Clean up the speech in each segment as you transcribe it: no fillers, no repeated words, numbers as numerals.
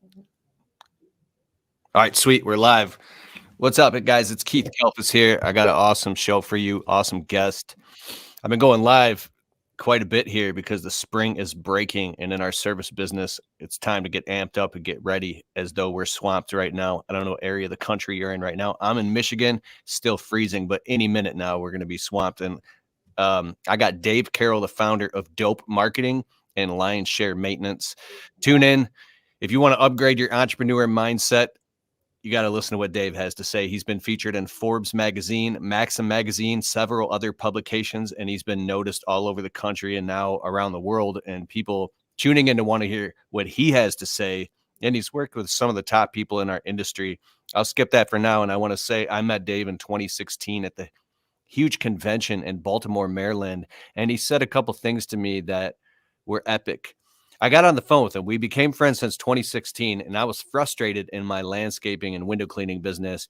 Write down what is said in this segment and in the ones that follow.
All right, sweet. We're live. What's up, guys? It's Keith Kelfis here. I got an awesome show for you. Awesome guest. I've been going live quite a bit here because the spring is breaking, and in our service business, it's time to get amped up and get ready as though we're swamped right now. I don't know what area of the country you're in right now. I'm in Michigan, still freezing, but any minute now we're going to be swamped. And I got Dave Carroll, the founder of Dope Marketing and Lion Share Maintenance. Tune in. If you want to upgrade your entrepreneur mindset, you got to listen to what Dave has to say. He's been featured in Forbes magazine, Maxim magazine, several other publications, and he's been noticed all over the country and now around the world. And people tuning in to want to hear what he has to say. And he's worked with some of the top people in our industry. I'll skip that for now. And I want to say I met Dave in 2016 at the huge convention in Baltimore, Maryland. And he said a couple things to me that were epic. I got on the phone with him. We became friends since 2016, and I was frustrated in my landscaping and window cleaning business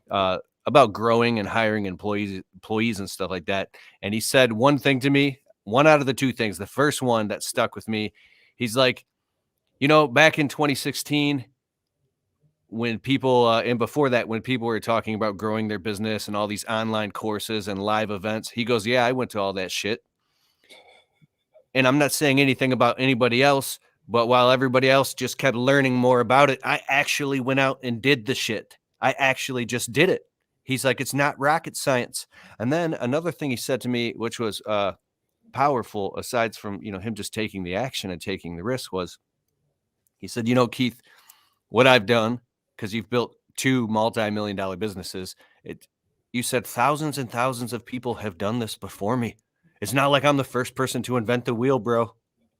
about growing and hiring employees and stuff like that. And he said one thing to me, one out of the two things. The first one that stuck with me, he's like, back in 2016, when people and before that, when people were talking about growing their business and all these online courses and live events, he goes, yeah, I went to all that shit. And I'm not saying anything about anybody else, but while everybody else just kept learning more about it, I actually went out and did the shit. I actually just did it. He's like, it's not rocket science. And then another thing he said to me, which was powerful, aside from, him just taking the action and taking the risk, was he said, Keith, what I've done, because you've built two multi-million-dollar businesses, you said thousands and thousands of people have done this before me. It's not like I'm the first person to invent the wheel, bro.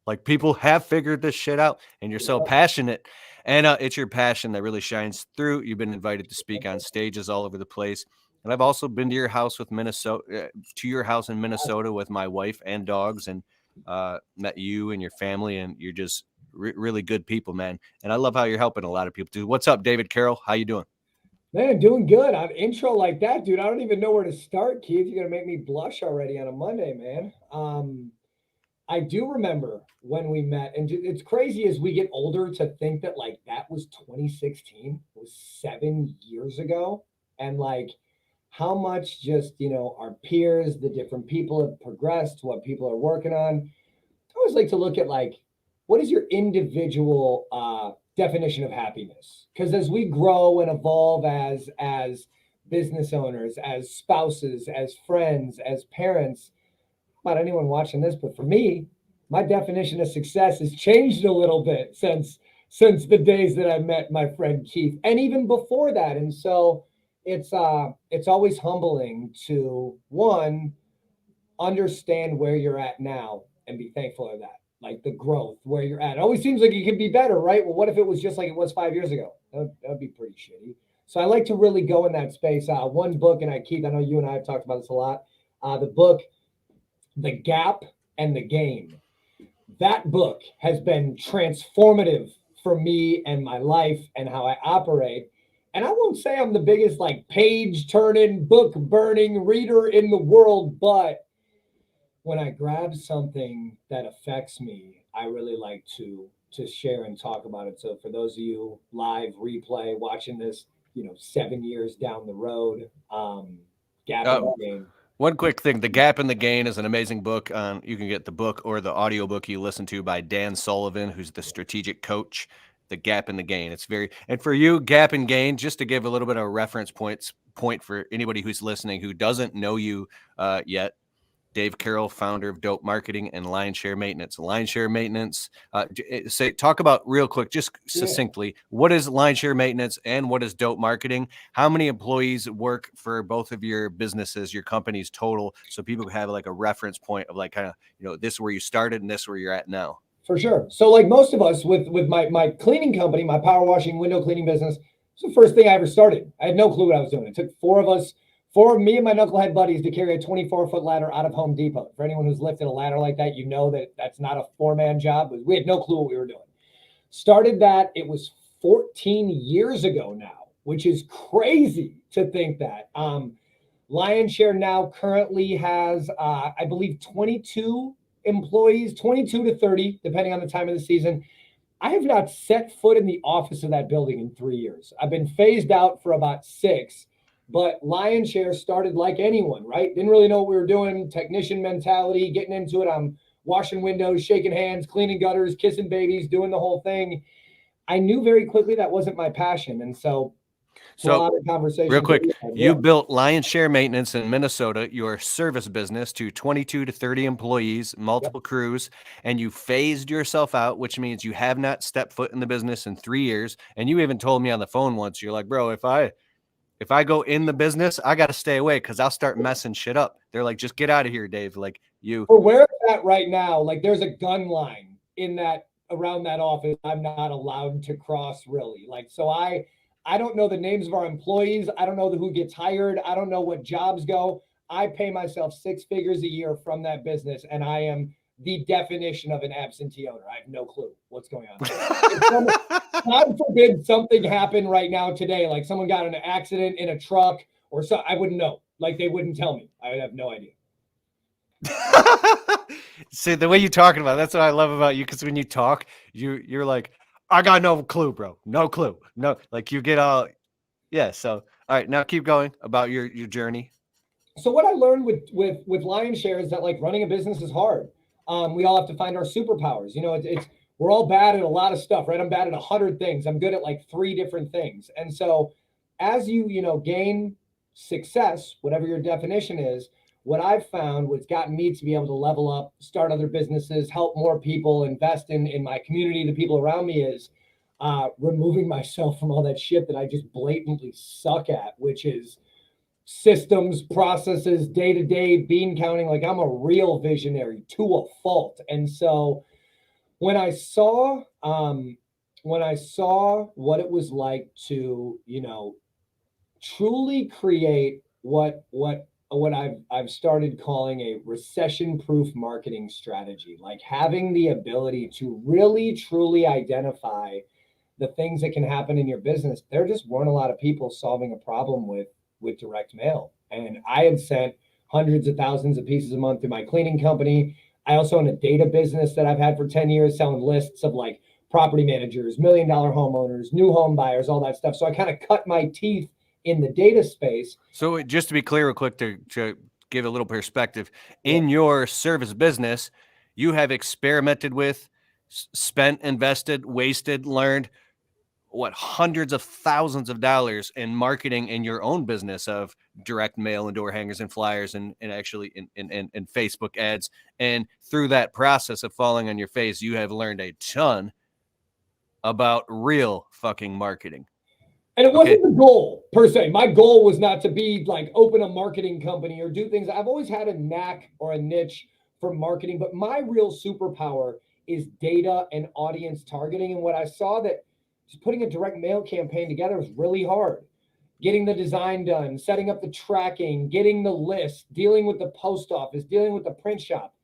Like, people have figured this shit out, and you're so passionate. And it's your passion that really shines through. You've been invited to speak on stages all over the place. And I've also been to your house in Minnesota with my wife and dogs, and met you and your family, and you're just really good people, man. And I love how you're helping a lot of people too. What's up, David Carroll? How you doing? Man, doing good. On intro like that, dude. I don't even know where to start, Keith. You're gonna make me blush already on a Monday, man. I do remember when we met, and it's crazy as we get older to think that like that was 2016. It was 7 years ago, and like how much just our peers, the different people have progressed, what people are working on. I always like to look at like what is your individual definition of happiness? Because as we grow and evolve as business owners, as spouses, as friends, as parents, not anyone watching this, but for me, my definition of success has changed a little bit since the days that I met my friend Keith, and even before that. And so it's always humbling to one understand where you're at now and be thankful of that, like the growth where you're at. It always seems like it could be better, right? Well, what if it was just like it was 5 years ago? That'd be pretty shitty. So I like to really go in that space. One book, and Keith, I know you and I have talked about this a lot. The book, The Gap and the Gain. That book has been transformative for me and my life and how I operate. And I won't say I'm the biggest like page turning, book burning reader in the world, but when I grab something that affects me, I really like to share and talk about it. So for those of you live replay watching this, 7 years down the road, Gap in the Gain. One quick thing, The Gap and the Gain is an amazing book. You can get the book or the audiobook you listen to by Dan Sullivan, who's the strategic coach. The Gap and the Gain. It's and for you, Gap and Gain, just to give a little bit of reference point for anybody who's listening who doesn't know you yet. Dave Carroll, founder of Dope Marketing and Lion Share Maintenance. Lion Share Maintenance, talk about real quick, just succinctly, what is Lion Share Maintenance and what is Dope Marketing? How many employees work for both of your businesses, your companies total, so people have like a reference point of like kind of, this is where you started and this is where you're at now? For sure. So like most of us with my cleaning company, my power washing window cleaning business, it's the first thing I ever started. I had no clue what I was doing. It took four of me and my knucklehead buddies to carry a 24-foot ladder out of Home Depot. For anyone who's lifted a ladder like that, you know that that's not a four-man job. We had no clue what we were doing. Started that. It was 14 years ago now, which is crazy to think that. Lion Share now currently has, I believe, 22 employees, 22 to 30, depending on the time of the season. I have not set foot in the office of that building in 3 years. I've been phased out for about 6, but Lion Share started like anyone, right? Didn't really know what we were doing, technician mentality, getting into it. I'm washing windows, shaking hands, cleaning gutters, kissing babies, doing the whole thing. I knew very quickly that wasn't my passion. And so for a So, lot of real conversations that we quick, had, you yeah. built Lion Share Maintenance in Minnesota, your service business, to 22 to 30 employees, Yep. multiple crews, and you phased yourself out, which means you have not stepped foot in the business in 3 years. And you even told me on the phone once, you're like, bro, if I go in the business, I got to stay away because I'll start messing shit up. They're like, just get out of here, Dave. Like you. For where it's at right now, like there's a gun line in that around that office. I'm not allowed to cross really. Like so I don't know the names of our employees. I don't know who gets hired. I don't know what jobs go. I pay myself 6 figures a year from that business, and I am the definition of an absentee owner. I have no clue what's going on. God forbid something happened right now today, like someone got in an accident in a truck or so, I wouldn't know. Like they wouldn't tell me. I would have no idea. See, the way you're talking about it, that's what I love about you. Because when you talk, you're like, I got no clue, bro. No clue. No, like you get all, yeah. So, all right, now keep going about your journey. So what I learned with Lion Share is that like running a business is hard. We all have to find our superpowers. You know, it's we're all bad at a lot of stuff, right? I'm bad at 100 things. I'm good at like 3 different things. And so as you gain success, whatever your definition is, what I've found, what's gotten me to be able to level up, start other businesses, help more people, invest in my community, the people around me, is removing myself from all that shit that I just blatantly suck at, which is systems, processes, day to day, bean counting. Like I'm a real visionary to a fault. And so when I saw what it was like to truly create what I've started calling a recession proof marketing strategy, like having the ability to really truly identify the things that can happen in your business. There just weren't a lot of people solving a problem with direct mail. And I had sent hundreds of thousands of pieces a month to my cleaning company. I also own a data business that I've had for 10 years, selling lists of like property managers, $1 million homeowners, new home buyers, all that stuff. So I kind of cut my teeth in the data space. So, just to be clear, real quick, to give a little perspective, Yeah. in your service business, you have experimented with, spent, invested, wasted, learned what hundreds of thousands of dollars in marketing in your own business of direct mail and door hangers and flyers and actually in Facebook ads. And through that process of falling on your face, you have learned a ton about real fucking marketing. And it Okay. wasn't the goal per se. My goal was not to be like open a marketing company or do things. I've always had a knack or a niche for marketing, but my real superpower is data and audience targeting. And what I saw that just putting a direct mail campaign together was really hard. Getting the design done, setting up the tracking, getting the list, dealing with the post office, dealing with the print shop,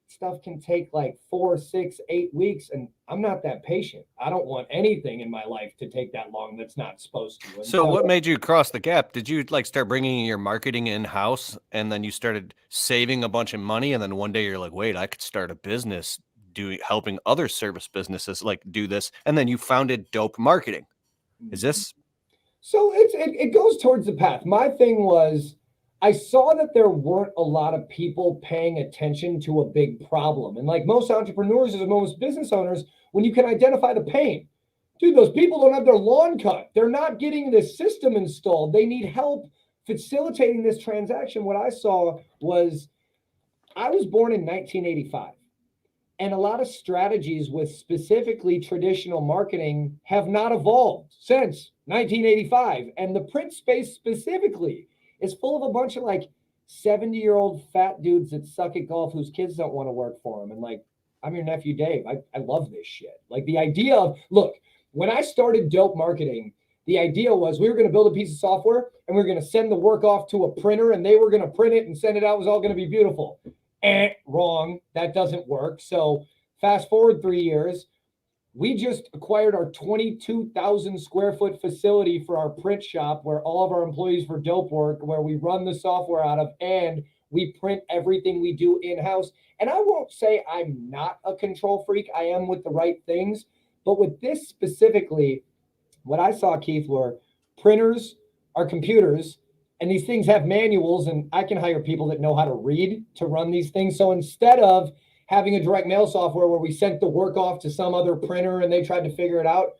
stuff can take like 4, 6, 8 weeks, and I'm not that patient. I don't want anything in my life to take that long that's not supposed to. And So so what made you cross the gap? Did you like start bringing your marketing in house and then you started saving a bunch of money and then one day you're like, wait, I could start a business doing helping other service businesses like do this, and then you founded Dope Marketing. Is this so it goes towards the path. My thing was I saw that there weren't a lot of people paying attention to a big problem. And like most entrepreneurs or most business owners, when you can identify the pain, dude, those people don't have their lawn cut. They're not getting this system installed. They need help facilitating this transaction. What I saw was I was born in 1985. And a lot of strategies with specifically traditional marketing have not evolved since 1985. And the print space specifically is full of a bunch of like 70-year-old fat dudes that suck at golf whose kids don't want to work for them. And like, I'm your nephew Dave. I love this shit. Like the idea of, look, when I started Dope Marketing, the idea was we were going to build a piece of software and we were going to send the work off to a printer and they were going to print it and send it out. It was all going to be beautiful. Wrong. That doesn't work. So fast forward 3 years, we just acquired our 22,000 square foot facility for our print shop where all of our employees for Dope work, where we run the software out of, and we print everything we do in-house. And I won't say I'm not a control freak. I am with the right things, But with this specifically, what I saw, Keith, were printers are computers, and these things have manuals, and I can hire people that know how to read to run these things. So instead of having a direct mail software where we sent the work off to some other printer and they tried to figure it out,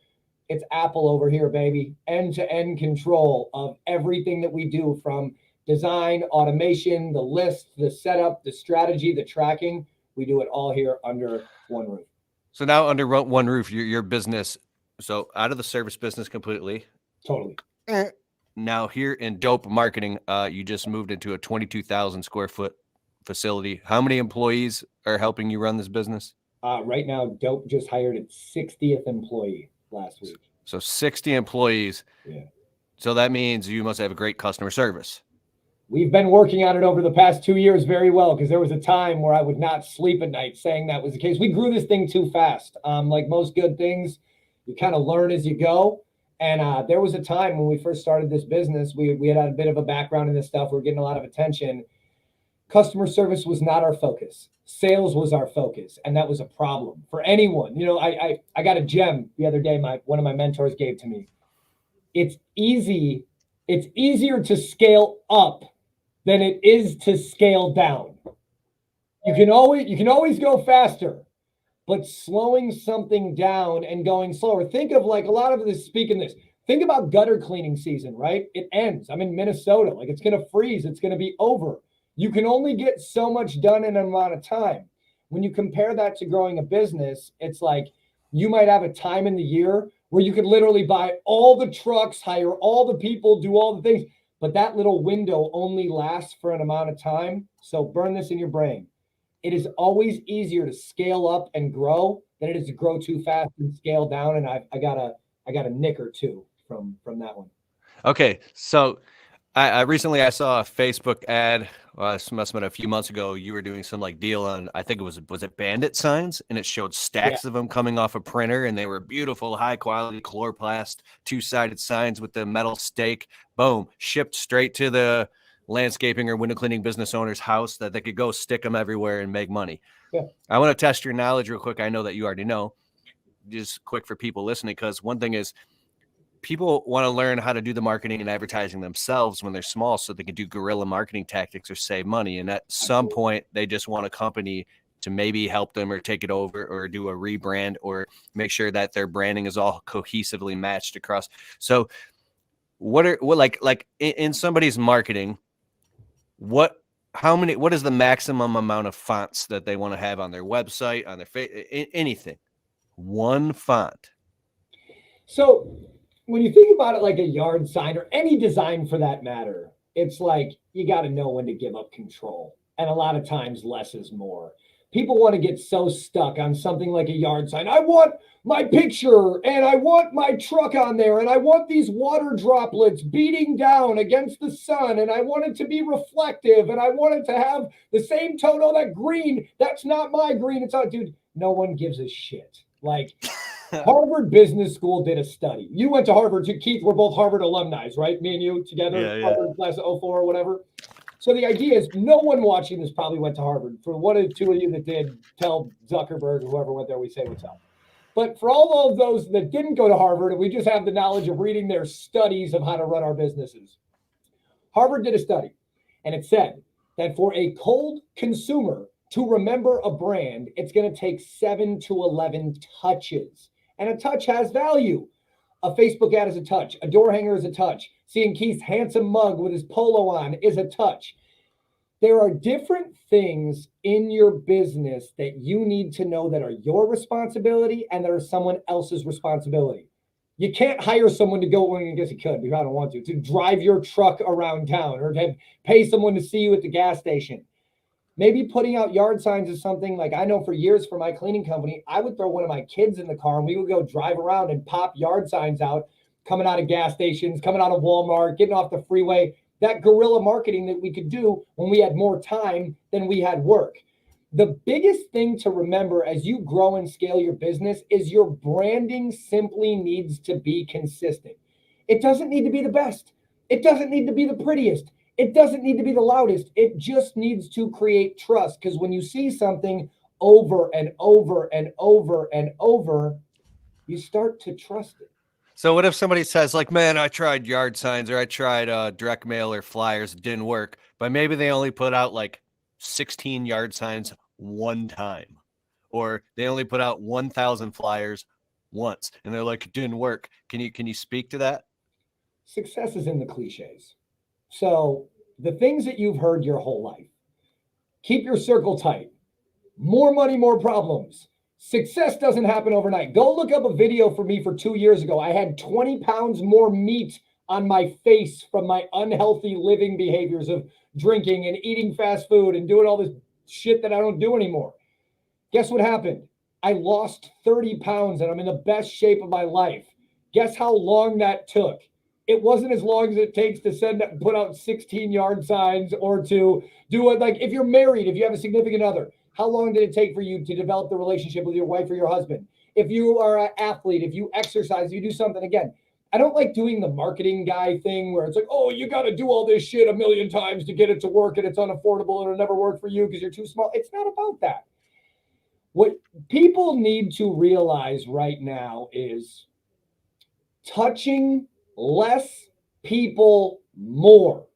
it's Apple over here, baby. End-to-end control of everything that we do, from design, automation, the list, the setup, the strategy, the tracking. We do it all here under one roof. So now under one roof, your business, so out of the service business completely. Totally. Now here in Dope Marketing, you just moved into a 22,000 square foot facility. How many employees are helping you run this business? Right now, Dope just hired its 60th employee last week. So 60 employees. Yeah. So that means you must have a great customer service. We've been working on it over the past 2 years very well, because there was a time where I would not sleep at night saying that was the case. We grew this thing too fast. Like most good things, you kind of learn as you go. And there was a time when we first started this business, we had a bit of a background in this stuff. We were getting a lot of attention. Customer service was not our focus. Sales was our focus. And that was a problem for anyone. You know, I got a gem the other day, one of my mentors gave to me. It's easier to scale up than it is to scale down. You can always go faster, but slowing something down and going slower. Think of, like, a lot of this, speaking this, think about gutter cleaning season, right? It ends. I'm in Minnesota. Like, it's going to freeze. It's going to be over. You can only get so much done in an amount of time. When you compare that to growing a business, it's like you might have a time in the year where you could literally buy all the trucks, hire all the people, do all the things, but that little window only lasts for an amount of time. So burn this in your brain. It is always easier to scale up and grow than it is to grow too fast and scale down. And I got a nick or two from that one. Okay, so I recently I saw a Facebook ad. This must have been a few months ago. You were doing some like deal on, I think was it Bandit signs, and it showed stacks of them coming off a printer, and they were beautiful, high quality chloroplast 2-sided signs with the metal stake. Boom, shipped straight to the landscaping or window cleaning business owner's house that they could go stick them everywhere and make money. Yeah. I want to test your knowledge real quick. I know that you already know. Just quick for people listening, because one thing is, people want to learn how to do the marketing and advertising themselves when they're small, so they can do guerrilla marketing tactics or save money. And at some point, they just want a company to maybe help them or take it over or do a rebrand or make sure that their branding is all cohesively matched across. So what in somebody's marketing, what is the maximum amount of fonts that they want to have on their website, on their anything? One font. So when you think about it, like a yard sign or any design for that matter, it's like you got to know when to give up control. And a lot of times less is more. People want to get so stuck on something like a yard sign. I want my picture, and I want my truck on there, and I want these water droplets beating down against the sun, and I want it to be reflective, and I want it to have the same tone. Oh, that green, that's not my green. It's not, dude, no one gives a shit. Like, Harvard Business School did a study. You went to Harvard too, Keith. We're both Harvard alumni, right? Me and you together, Harvard class of 04 or whatever. So the idea is, no one watching this probably went to Harvard. For one or two of you that did, tell Zuckerberg or whoever went there, we say what's up. But for all of those that didn't go to Harvard, and we just have the knowledge of reading their studies of how to run our businesses, Harvard did a study, and it said that for a cold consumer to remember a brand, it's going to take 7 to 11 touches. And a touch has value. A Facebook ad is a touch. A door hanger is a touch. Seeing Keith's handsome mug with his polo on is a touch. There are different things in your business that you need to know that are your responsibility and that are someone else's responsibility. You can't hire someone to go, well, I guess you could, but I don't want to drive your truck around town or to pay someone to see you at the gas station. Maybe putting out yard signs is something, like, I know for years for my cleaning company, I would throw one of my kids in the car and we would go drive around and pop yard signs out, coming out of gas stations, coming out of Walmart, getting off the freeway. That guerrilla marketing that we could do when we had more time than we had work. The biggest thing to remember as you grow and scale your business is your branding simply needs to be consistent. It doesn't need to be the best. It doesn't need to be the prettiest. It doesn't need to be the loudest. It just needs to create trust, because when you see something over and over and over and over, you start to trust it. So what if somebody says like, man, I tried yard signs or I tried direct mail or flyers, it didn't work, but maybe they only put out like 16 yard signs one time, or they only put out 1,000 flyers once, and they're like, it didn't work. Can you speak to that? Success is in the cliches. So the things that you've heard your whole life, keep your circle tight. More money, more problems. Success doesn't happen overnight. Go look up a video for me for 2 years ago. I had 20 pounds more meat on my face from my unhealthy living behaviors of drinking and eating fast food and doing all this shit that I don't do anymore. Guess what happened? I lost 30 pounds and I'm in the best shape of my life. Guess how long that took? It wasn't as long as it takes to put out 16 yard signs or to do it. Like if you're married, if you have a significant other, how long did it take for you to develop the relationship with your wife or your husband? If you are an athlete, if you exercise, if you do something, again, I don't like doing the marketing guy thing where it's like, oh, you got to do all this shit a million times to get it to work and it's unaffordable and it'll never work for you because you're too small. It's not about that. What people need to realize right now is touching less people more.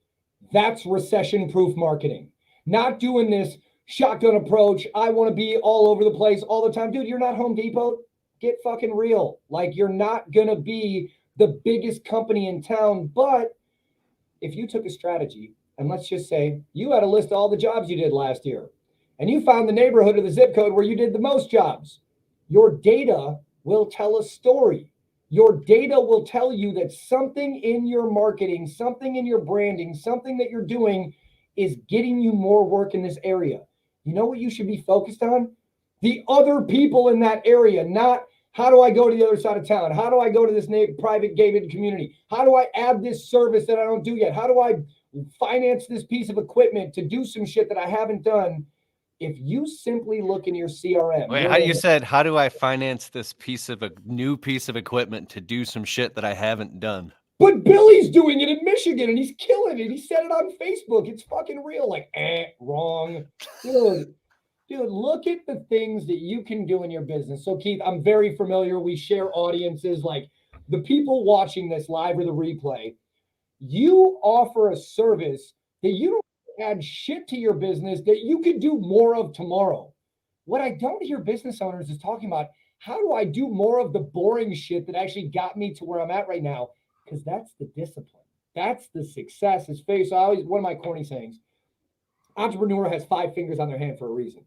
That's recession-proof marketing. Not doing this shotgun approach. I want to be all over the place all the time. Dude, you're not Home Depot. Get fucking real. Like, you're not going to be the biggest company in town. But if you took a strategy, and let's just say you had a list of all the jobs you did last year, and you found the neighborhood or the zip code where you did the most jobs, your data will tell a story. Your data will tell you that something in your marketing, something in your branding, something that you're doing is getting you more work in this area. You know what you should be focused on? The other people in that area, not how do I go to the other side of town? How do I go to this private gated community? How do I add this service that I don't do yet? How do I finance this piece of equipment to do some shit that I haven't done? If you simply look in your CRM. Wait, how do I finance this new piece of equipment to do some shit that I haven't done? But Billy's doing it in Michigan and he's killing it. He said it on Facebook. It's fucking real. Like, wrong. Dude, look at the things that you can do in your business. So, Keith, I'm very familiar. We share audiences. Like, the people watching this live or the replay, you offer a service that you don't add shit to your business that you could do more of tomorrow. What I don't hear business owners is talking about, how do I do more of the boring shit that actually got me to where I'm at right now? Because that's the discipline. That's the success. It's one of my corny sayings, entrepreneur has 5 fingers on their hand for a reason.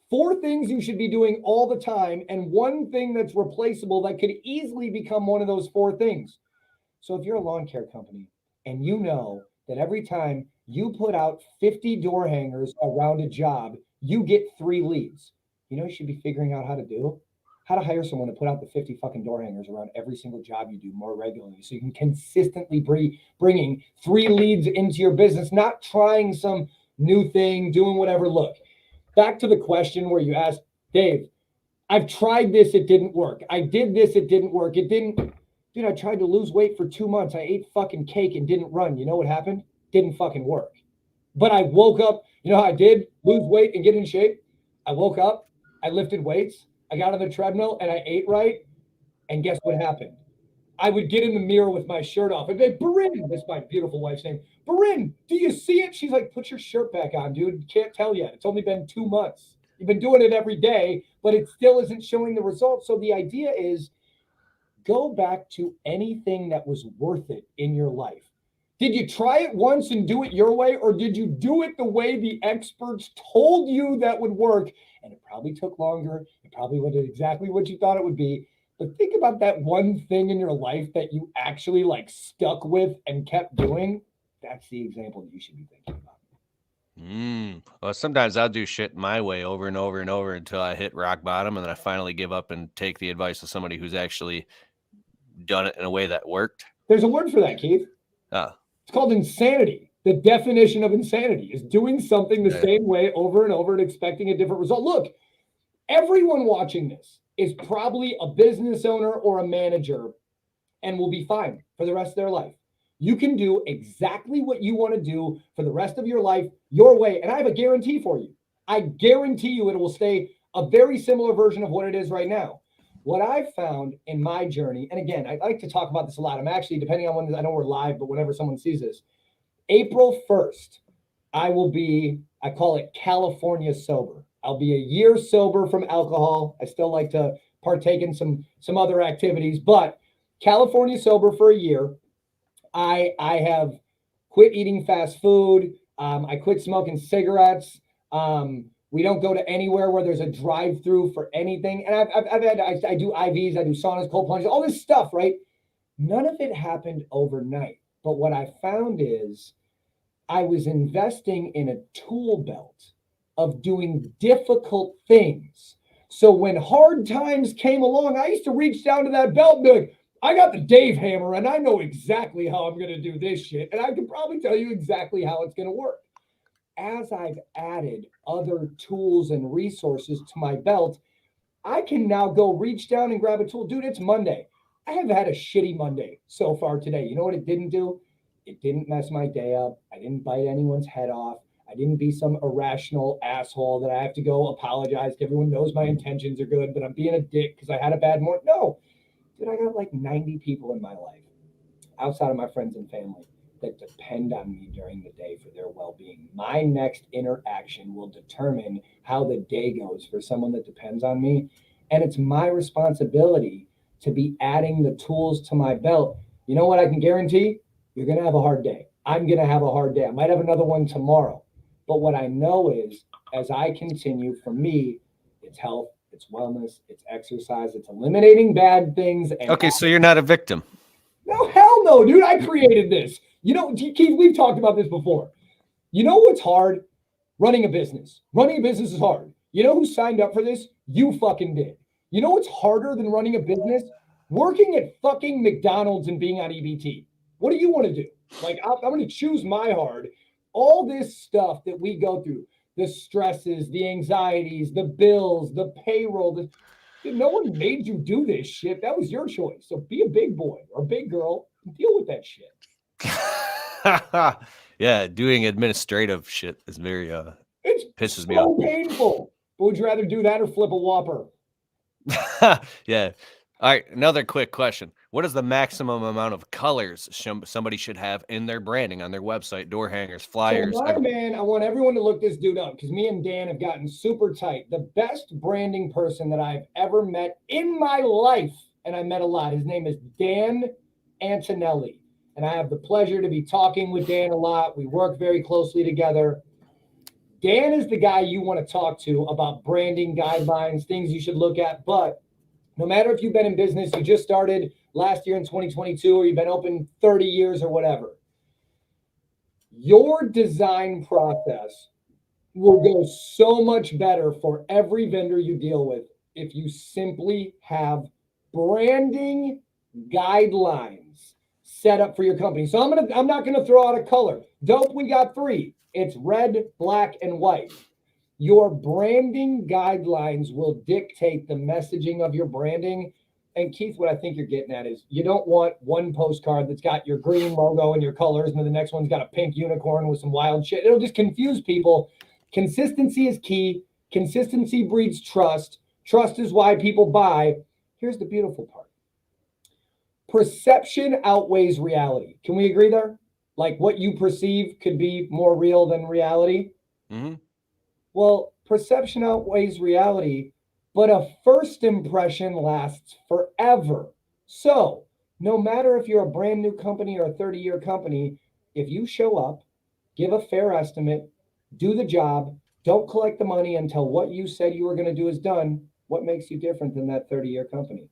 4 things you should be doing all the time, and 1 thing that's replaceable that could easily become one of those 4 things. So if you're a lawn care company and you know that every time you put out 50 door hangers around a job, you get 3 leads. You know, you should be figuring out how to hire someone to put out the 50 fucking door hangers around every single job you do more regularly. So you can consistently bringing 3 leads into your business, not trying some new thing, doing whatever. Look, back to the question where you asked, Dave, I've tried this, it didn't work. I did this, it didn't work. Dude, I tried to lose weight for 2 months. I ate fucking cake and didn't run. You know what happened? Didn't fucking work. But I woke up, you know how I did lose weight and get in shape? I woke up, I lifted weights, I got on the treadmill and I ate right. And guess what happened? I would get in the mirror with my shirt off and be like, Barin, that's my beautiful wife's name. Barin, do you see it? She's like, put your shirt back on, dude. Can't tell yet. It's only been 2 months. You've been doing it every day, but it still isn't showing the results. So the idea is, go back to anything that was worth it in your life. Did you try it once and do it your way, or did you do it the way the experts told you that would work? And it probably took longer. It probably wasn't exactly what you thought it would be. But think about that one thing in your life that you actually like stuck with and kept doing. That's the example you should be thinking about. Well, sometimes I'll do shit my way over and over and over until I hit rock bottom, and then I finally give up and take the advice of somebody who's actually done it in a way that worked. There's a word for that, Keith. It's called insanity. The definition of insanity is doing something the same way over and over and expecting a different result. Look, everyone watching this is probably a business owner or a manager and will be fine for the rest of their life. You can do exactly what you want to do for the rest of your life your way. And I have a guarantee for you. I guarantee you it will stay a very similar version of what it is right now. what I found in my journey, and again, I like to talk about this a lot. I'm actually, depending on when, I know we're live, but whenever someone sees this, April 1st, I will be, I call it California sober. I'll be a year sober from alcohol. I still like to partake in some other activities, but California sober for a year. I have quit eating fast food. I quit smoking cigarettes. We don't go to anywhere where there's a drive-through for anything. And I do IVs, I do saunas, cold plunges, all this stuff, right? None of it happened overnight. But what I found is I was investing in a tool belt of doing difficult things. So when hard times came along, I used to reach down to that belt and be like, I got the Dave hammer and I know exactly how I'm going to do this shit. And I can probably tell you exactly how it's going to work. As I've added other tools and resources to my belt, I can now go reach down and grab a tool. Dude, it's Monday. I have had a shitty Monday so far today. You know what it didn't do? It didn't mess my day up. I didn't bite anyone's head off. I didn't be some irrational asshole that I have to go apologize. Everyone knows my intentions are good, but I'm being a dick because I had a bad morning. No, dude, I got like 90 people in my life outside of my friends and family that depend on me during the day for their well-being. My next interaction will determine how the day goes for someone that depends on me. And it's my responsibility to be adding the tools to my belt. You know what I can guarantee? You're going to have a hard day. I'm going to have a hard day. I might have another one tomorrow. But what I know is as I continue, for me, it's health, it's wellness, it's exercise, it's eliminating bad things. And okay, so you're not a victim. No, hell no, dude. I created this. You know, Keith, we've talked about this before. You know what's hard? Running a business. Running a business is hard. You know who signed up for this? You fucking did. You know what's harder than running a business? Working at fucking McDonald's and being on EBT. What do you want to do? Like, I'm going to choose my hard. All this stuff that we go through, the stresses, the anxieties, the bills, the payroll, no one made you do this shit. That was your choice. So be a big boy or big girl and deal with that shit. Yeah, doing administrative shit is very it's pisses so me off. Painful. But would you rather do that or flip a Whopper? Yeah. All right, another quick question. What is the maximum amount of colors somebody should have in their branding on their website, door hangers, flyers? So my man, I want everyone to look this dude up because me and Dan have gotten super tight. The best branding person that I've ever met in my life, and I met a lot, his name is Dan Antonelli. And I have the pleasure to be talking with Dan a lot. We work very closely together. Dan is the guy you want to talk to about branding guidelines, things you should look at. But no matter if you've been in business, you just started last year in 2022, or you've been open 30 years or whatever, your design process will go so much better for every vendor you deal with if you simply have branding guidelines set up for your company. So I'm not gonna throw out a color. Dope, we got 3. It's red, black, and white. Your branding guidelines will dictate the messaging of your branding. And Keith, what I think you're getting at is you don't want one postcard that's got your green logo and your colors, and then the next one's got a pink unicorn with some wild shit. It'll just confuse people. Consistency is key. Consistency breeds trust. Trust is why people buy. Here's the beautiful part. Perception outweighs reality. Can we agree there? Like what you perceive could be more real than reality. Mm-hmm. Well, perception outweighs reality, but a first impression lasts forever. So no matter if you're a brand new company or a 30-year company, if you show up, give a fair estimate, do the job, don't collect the money until what you said you were going to do is done, what makes you different than that 30-year company?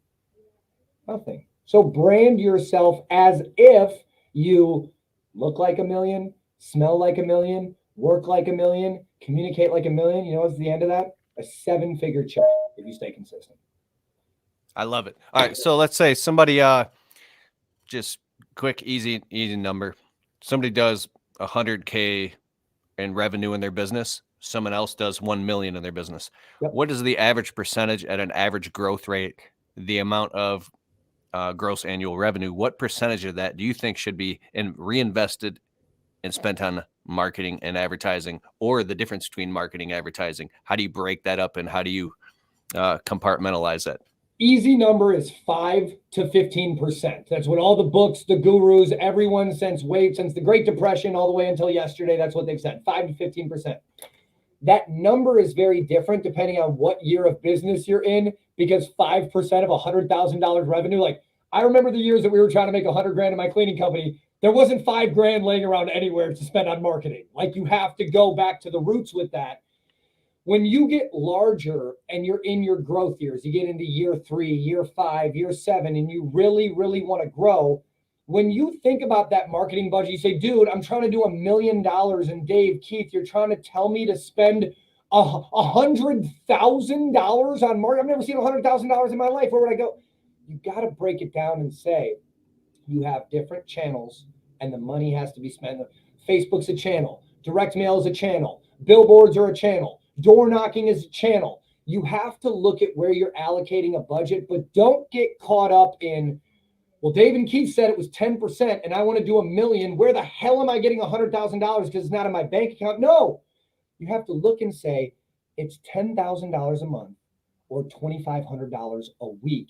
Nothing. So brand yourself as if you look like a million, smell like a million, work like a million, communicate like a million. You know what's the end of that? A 7-figure check if you stay consistent. I love it. All right, so let's say somebody just quick, easy number. Somebody does 100K in revenue in their business. Someone else does 1 million in their business. Yep. What is the average percentage at an average growth rate? The amount of gross annual revenue. What percentage of that do you think should be reinvested and spent on marketing and advertising, or the difference between marketing and advertising? How do you break that up, and how do you compartmentalize that? Easy number is 5 to 15%. That's what all the books, the gurus, everyone since the Great Depression all the way until yesterday, that's what they've said, 5 to 15%. That number is very different depending on what year of business you're in, because 5% of $100,000 revenue, like I remember the years that we were trying to make 100 grand in my cleaning company, there wasn't 5 grand laying around anywhere to spend on marketing. Like you have to go back to the roots with that. When you get larger and you're in your growth years, you get into year 3, year 5, year 7, and you really, really want to grow. When you think about that marketing budget, you say, dude, I'm trying to do $1 million. And Dave, Keith, you're trying to tell me to spend $100,000 on marketing. I've never seen $100,000 in my life. Where would I go? You got to break it down and say, you have different channels and the money has to be spent. Facebook's a channel. Direct mail is a channel. Billboards are a channel. Door knocking is a channel. You have to look at where you're allocating a budget, but don't get caught up in, well, Dave and Keith said it was 10% and I want to do $1 million. Where the hell am I getting $100,000 because it's not in my bank account? No, you have to look and say it's $10,000 a month or $2,500 a week.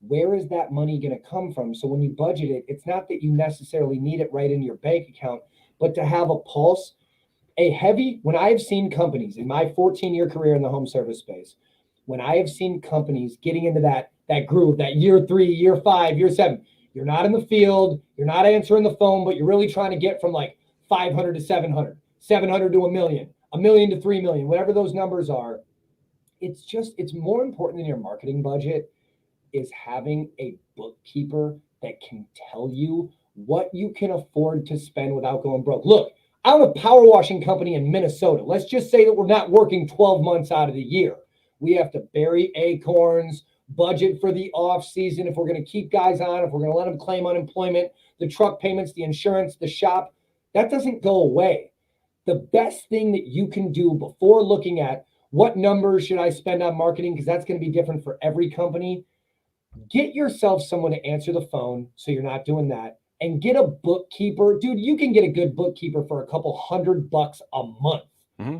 Where is that money going to come from? So when you budget it, it's not that you necessarily need it right in your bank account, but to have a pulse. When I have seen companies in my 14-year career in the home service space, when I have seen companies getting into that groove, that year 3, year 5, year 7, you're not in the field, you're not answering the phone, but you're really trying to get from like 500 to 700, 700 to $1 million, $1 million to $3 million, whatever those numbers are. It's more important than your marketing budget is having a bookkeeper that can tell you what you can afford to spend without going broke. Look, I own a power washing company in Minnesota. Let's just say that we're not working 12 months out of the year. We have to bury acorns, budget for the off season. If we're going to keep guys on, if we're going to let them claim unemployment, the truck payments, the insurance, the shop, that doesn't go away. The best thing that you can do before looking at what numbers should I spend on marketing, because that's going to be different for every company, get yourself someone to answer the phone so you're not doing that. And get a bookkeeper. Dude, you can get a good bookkeeper for a couple $100 a month. Mm-hmm.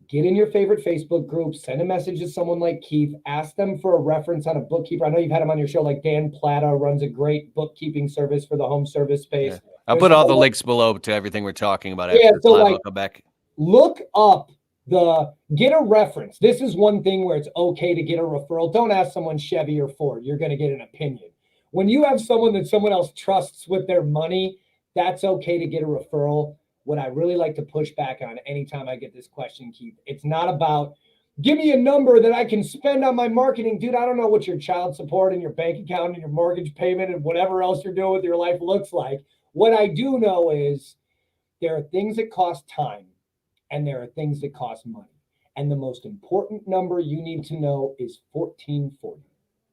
Get in your favorite Facebook group, send a message to someone like Keith, ask them for a reference on a bookkeeper. I know you've had him on your show, like Dan Plata runs a great bookkeeping service for the home service space. Yeah. I'll put all the links below to everything we're talking about. Yeah, so like, I'll come back. Look up get a reference. This is one thing where it's okay to get a referral. Don't ask someone Chevy or Ford. You're going to get an opinion. When you have someone that someone else trusts with their money, that's okay to get a referral. What I really like to push back on anytime I get this question, Keith, it's not about give me a number that I can spend on my marketing. Dude, I don't know what your child support and your bank account and your mortgage payment and whatever else you're doing with your life looks like. What I do know is there are things that cost time and there are things that cost money. And the most important number you need to know is 1440.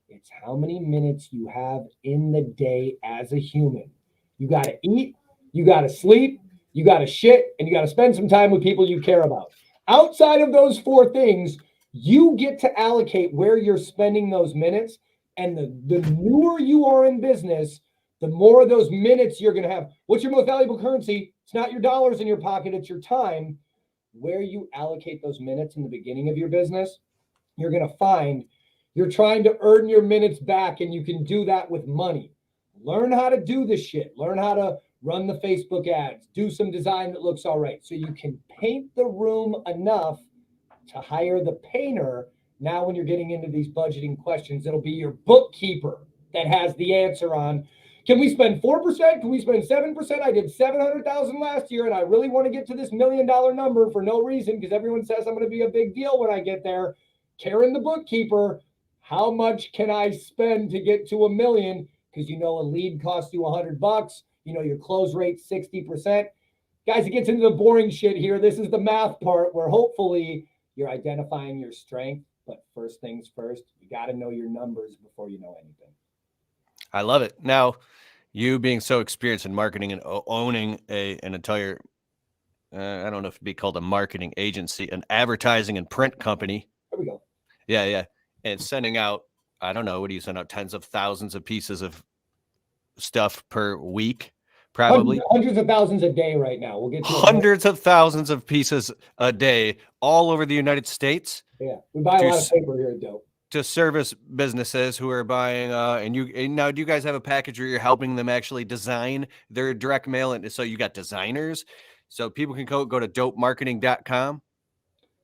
It's how many minutes you have in the day as a human. You got to eat, you got to sleep, you got to shit, and you got to spend some time with people you care about. Outside of those 4 things, you get to allocate where you're spending those minutes. And the newer you are in business, the more of those minutes you're going to have. What's your most valuable currency? It's not your dollars in your pocket, it's your time. Where you allocate those minutes in the beginning of your business, you're going to find you're trying to earn your minutes back, and you can do that with money. Learn how to do this shit. Learn how to run the Facebook ads. Do some design that looks all right so you can paint the room enough to hire the painter. Now, when you're getting into these budgeting questions, it'll be your bookkeeper that has the answer on, can we spend 4%? Can we spend 7%? I did 700,000 last year, and I really want to get to this $1 million number for no reason because everyone says I'm going to be a big deal when I get there. Karen, the bookkeeper, how much can I spend to get to $1 million? Because you know a lead costs you $100. You know your close rate 60%. Guys, it gets into the boring shit here. This is the math part where hopefully you're identifying your strength. But first things first, you got to know your numbers before you know anything. I love it. Now, you being so experienced in marketing and owning an entire, I don't know if it'd be called a marketing agency, an advertising and print company. There we go. Yeah. And sending out, I don't know, what do you send out? Tens of thousands of pieces of stuff per week, probably. Hundreds of thousands a day right now. We'll get to hundreds of thousands of pieces a day all over the United States. Yeah, we buy a lot of paper here at Dope. to service businesses who are buying and now do you guys have a package where you're helping them actually design their direct mail, and so you got designers so people can go to dopemarketing.com?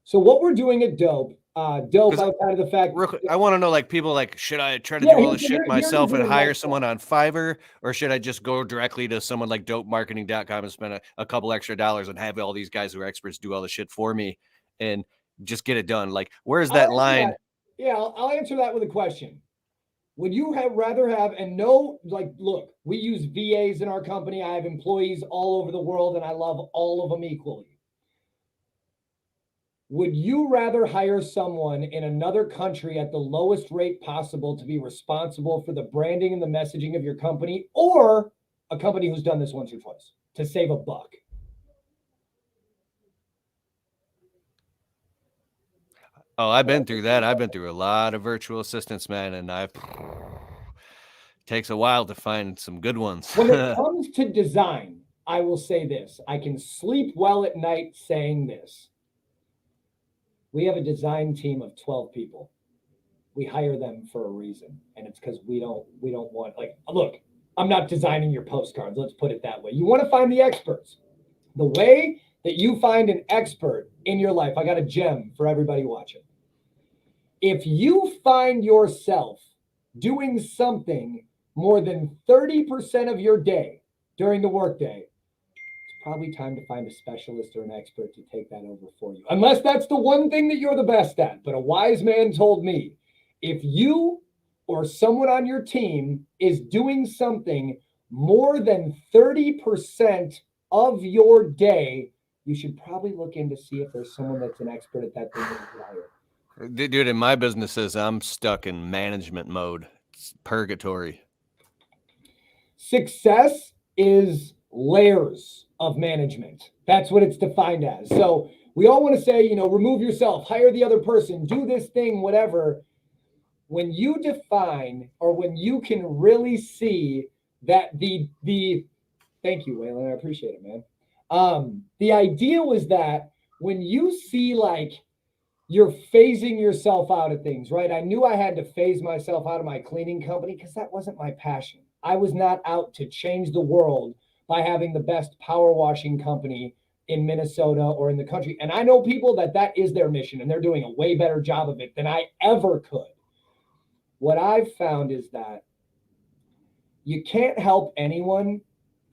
So what we're doing at Dope Because outside of the fact, real quick, I want to know, like, people, like, should I try to yeah, do all this shit here's the myself and deal, hire like, someone on Fiverr, or should I just go directly to someone like dopemarketing.com and spend a couple extra dollars and have all these guys who are experts do all the shit for me and just get it done? Like, where's I'll that answer line? that. Yeah, I'll answer that with a question. Would you rather have, and no, like, look, we use VAs in our company. I have employees all over the world, and I love all of them equally. Would you rather hire someone in another country at the lowest rate possible to be responsible for the branding and the messaging of your company, or a company who's done this once or twice to save a buck? Oh, I've been through that. I've been through a lot of virtual assistants, man, and I've takes a while to find some good ones. When it comes to design, I will say this. I can sleep well at night saying this. We have a design team of 12 people. We hire them for a reason, and it's because we don't want, like, look, I'm not designing your postcards. Let's put it that way. You want to find the experts. The way that you find an expert in your life, I got a gem for everybody watching. If you find yourself doing something more than 30% of your day during the workday, it's probably time to find a specialist or an expert to take that over for you. Unless that's the one thing that you're the best at. But a wise man told me, if you or someone on your team is doing something more than 30% of your day, you should probably look in to see if there's someone that's an expert at that thing that you could hire. Dude, in my businesses, I'm stuck in management mode. It's purgatory. Success is layers of management. That's what it's defined as. So we all want to say, remove yourself, hire the other person, do this thing, whatever. When you define, or when you can really see that the thank you, Waylon, I appreciate it, man. The idea was that when you see, like, you're phasing yourself out of things, right? I knew I had to phase myself out of my cleaning company because that wasn't my passion. I was not out to change the world by having the best power washing company in Minnesota or in the country. And I know people that is their mission, and they're doing a way better job of it than I ever could. What I've found is that you can't help anyone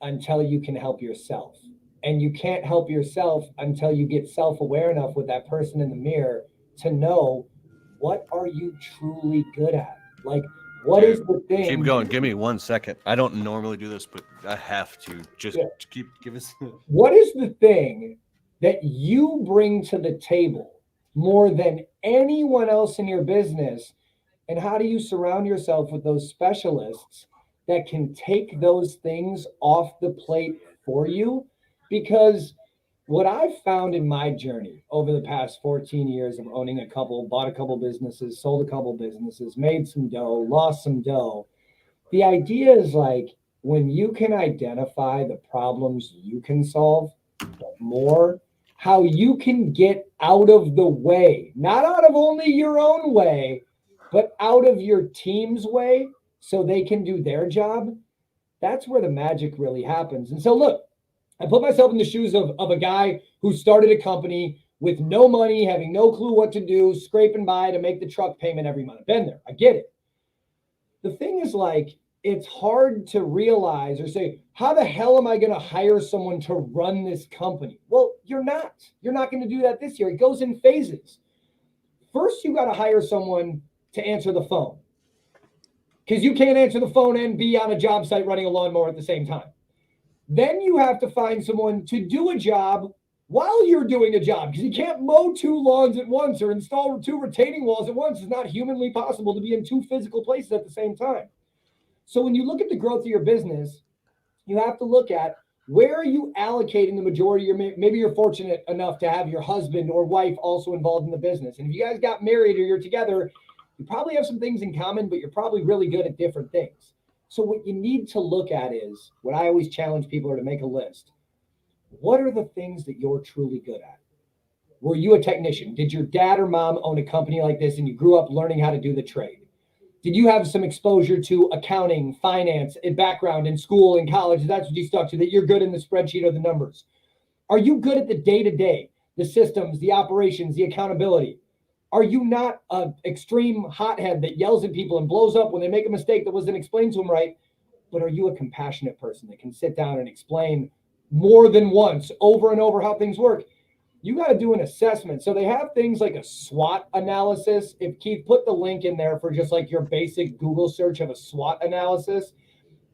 until you can help yourself. And you can't help yourself until you get self-aware enough with that person in the mirror to know, what are you truly good at? Like, what is the thing? Keep going. Give me 1 second. I don't normally do this, but I have to. Just give us. What is the thing that you bring to the table more than anyone else in your business? And how do you surround yourself with those specialists that can take those things off the plate for you? Because what I've found in my journey over the past 14 years of owning bought a couple businesses, sold a couple businesses, made some dough, lost some dough. The idea is, like, when you can identify the problems you can solve, but more how you can get out of the way, not out of only your own way, but out of your team's way so they can do their job. That's where the magic really happens. And so, look, I put myself in the shoes of a guy who started a company with no money, having no clue what to do, scraping by to make the truck payment every month. Been there. I get it. The thing is, like, it's hard to realize or say, how the hell am I going to hire someone to run this company? Well, you're not. You're not going to do that this year. It goes in phases. First, you got to hire someone to answer the phone, because you can't answer the phone and be on a job site running a lawnmower at the same time. Then you have to find someone to do a job while you're doing a job, because you can't mow 2 lawns at once or install 2 retaining walls at once. It's not humanly possible to be in 2 physical places at the same time. So when you look at the growth of your business, you have to look at, where are you allocating the majority of your, maybe you're fortunate enough to have your husband or wife also involved in the business. And if you guys got married or you're together, you probably have some things in common, but you're probably really good at different things. So what you need to look at is, what I always challenge people are to make a list. What are the things that you're truly good at? Were you a technician? Did your dad or mom own a company like this and you grew up learning how to do the trade? Did you have some exposure to accounting, finance, and background in school and college? That's what you stuck to, that you're good in the spreadsheet or the numbers. Are you good at the day-to-day, the systems, the operations, the accountability? Are you not an extreme hothead that yells at people and blows up when they make a mistake that wasn't explained to them right? But are you a compassionate person that can sit down and explain more than once, over and over, how things work? You got to do an assessment. So they have things like a SWOT analysis. If Keith put the link in there for just like your basic Google search of a SWOT analysis,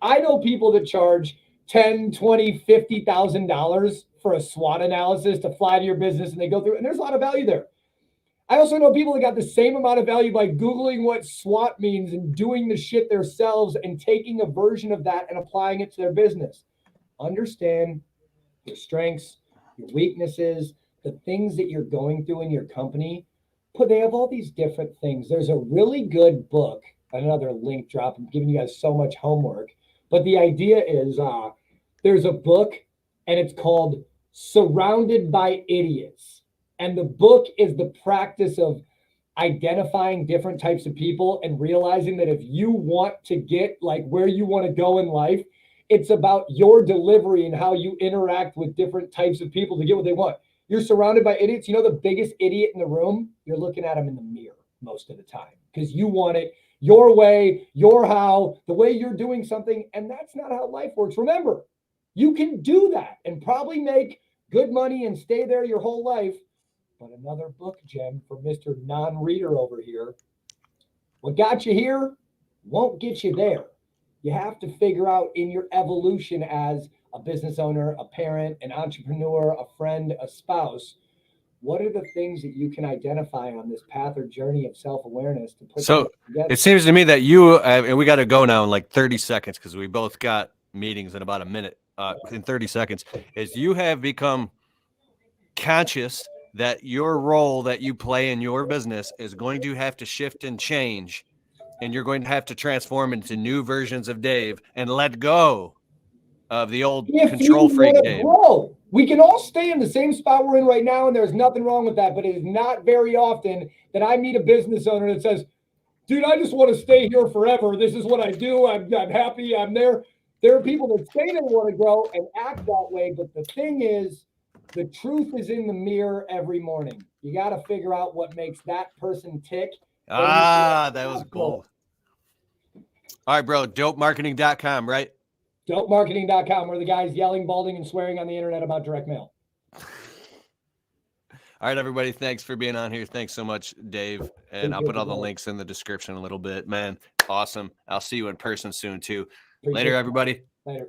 I know people that charge $10, $20, $50,000 for a SWOT analysis to fly to your business, and they go through, and there's a lot of value there. I also know people that got the same amount of value by Googling what SWOT means and doing the shit themselves and taking a version of that and applying it to their business. Understand your strengths, your weaknesses, the things that you're going through in your company. But they have all these different things. There's a really good book, another link drop. I'm giving you guys so much homework. But the idea is there's a book and it's called Surrounded by Idiots. And the book is the practice of identifying different types of people and realizing that if you want to get like where you want to go in life, it's about your delivery and how you interact with different types of people to get what they want. You're surrounded by idiots. You know the biggest idiot in the room? You're looking at them in the mirror most of the time because you want it your way, your how, the way you're doing something. And that's not how life works. Remember, you can do that and probably make good money and stay there your whole life. But another book gem for Mr. Non-reader over here. What got you here won't get you there. You have to figure out in your evolution as a business owner, a parent, an entrepreneur, a friend, a spouse, what are the things that you can identify on this path or journey of self-awareness to put together? It seems to me that you and we got to go now in like 30 seconds because we both got meetings in about a minute. In 30 seconds, is you have become conscious that your role that you play in your business is going to have to shift and change, and you're going to have to transform into new versions of Dave and let go of the old control freak Dave. Grow. We can all stay in the same spot we're in right now, and there's nothing wrong with that, but it is not very often that I meet a business owner that says, dude, I just want to stay here forever. This is what I do. I'm happy. I'm there. There are people that say they want to grow and act that way, but the thing is, the truth is in the mirror every morning. You got to figure out what makes that person tick. That was gold. All right, bro. Dopemarketing.com, right? Dopemarketing.com, where the guy's yelling, balding, and swearing on the internet about direct mail. All right, everybody. Thanks for being on here. Thanks so much, Dave. And I'll put all the links in the description a little bit. Man, awesome. I'll see you in person soon, too. Later, everybody. Later.